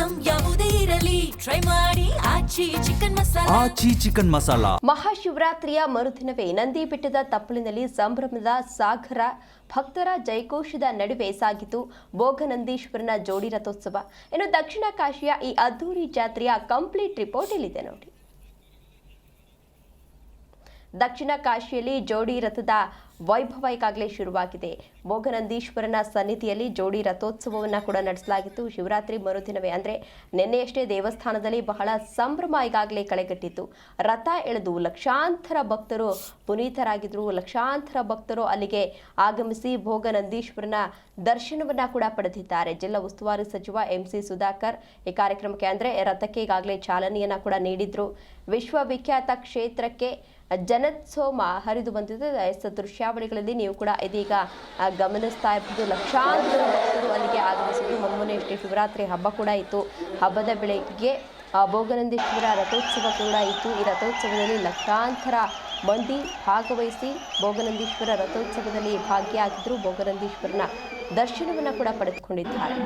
Item ಯಾವುದೇ ಇರಲಿ try ಮಾಡಿ ಆಚಿ ಚಿಕನ್ ಮಸಾಲಾ. ಮಹಾಶಿವರಾತ್ರಿಯ ಮರುದಿನವೇ ನಂದಿ ಬೆಟ್ಟದ ತಪ್ಪಲಿನಲ್ಲಿ ಸಂಭ್ರಮದ ಸಾಗರ ಭಕ್ತರ ಜಯಘೋಷದ ನಡುವೆ ಸಾಗಿತು ಭೋಗನಂದೀಶ್ವರನ ಜೋಡಿ ರಥೋತ್ಸವ. ಇನ್ನು ದಕ್ಷಿಣ ಕಾಶಿಯ ಈ ಅದ್ದೂರಿ ಜಾತ್ರೆಯ ಕಂಪ್ಲೀಟ್ ರಿಪೋರ್ಟ್ ಇಲ್ಲಿದೆ ನೋಡಿ. ದಕ್ಷಿಣ ಕಾಶಿಯಲ್ಲಿ ಜೋಡಿ ರಥದ ವೈಭವ ಈಗಾಗಲೇ ಶುರುವಾಗಿದೆ. ಭೋಗನಂದೀಶ್ವರನ ಸನ್ನಿಧಿಯಲ್ಲಿ ಜೋಡಿ ರಥೋತ್ಸವವನ್ನು ಕೂಡ ನಡೆಸಲಾಗಿತ್ತು. ಶಿವರಾತ್ರಿ ಮರುದಿನವೇ ಅಂದರೆ ನಿನ್ನೆಯಷ್ಟೇ ದೇವಸ್ಥಾನದಲ್ಲಿ ಬಹಳ ಸಂಭ್ರಮ ಈಗಾಗಲೇ ಕಳೆಗಟ್ಟಿತ್ತು. ರಥ ಎಳೆದು ಲಕ್ಷಾಂತರ ಭಕ್ತರು ಪುನೀತರಾಗಿದ್ದರು. ಲಕ್ಷಾಂತರ ಭಕ್ತರು ಅಲ್ಲಿಗೆ ಆಗಮಿಸಿ ಭೋಗನಂದೀಶ್ವರನ ದರ್ಶನವನ್ನ ಕೂಡ ಪಡೆದಿದ್ದಾರೆ. ಜಿಲ್ಲಾ ಉಸ್ತುವಾರಿ ಸಚಿವ ಎಂಸಿ ಸುಧಾಕರ್ ಈ ಕಾರ್ಯಕ್ರಮಕ್ಕೆ ಅಂದರೆ ರಥಕ್ಕೆ ಈಗಾಗಲೇ ಚಾಲನೆಯನ್ನ ಕೂಡ ನೀಡಿದ್ರು. ವಿಶ್ವವಿಖ್ಯಾತ ಕ್ಷೇತ್ರಕ್ಕೆ ಜನೋತ್ಸವ ಹರಿದು ಬಂದಿದೆ. ದೃಶ್ಯಾವಳಿಗಳಲ್ಲಿ ನೀವು ಕೂಡ ಇದೀಗ ಗಮನಿಸ್ತಾ ಇರ್ಬೋದು. ಲಕ್ಷಾಂತರ ಭಕ್ತರು ಅಲ್ಲಿಗೆ ಆಗಮಿಸಿದ್ದು. ಮೊನ್ನೆಯಷ್ಟೇ ಶಿವರಾತ್ರಿ ಹಬ್ಬ ಕೂಡ ಇತ್ತು. ಹಬ್ಬದ ಬೆಳಗ್ಗೆ ಭೋಗನಂದೀಶ್ವರ ರಥೋತ್ಸವ ಕೂಡ ಇತ್ತು. ಈ ರಥೋತ್ಸವದಲ್ಲಿ ಲಕ್ಷಾಂತರ ಮಂದಿ ಭಾಗವಹಿಸಿ ಭೋಗನಂದೀಶ್ವರ ರಥೋತ್ಸವದಲ್ಲಿ ಭಾಗಿಯಾಗಿದ್ದರು. ಭೋಗನಂದೀಶ್ವರನ ದರ್ಶನವನ್ನು ಕೂಡ ಪಡೆದುಕೊಂಡಿದ್ದಾರೆ.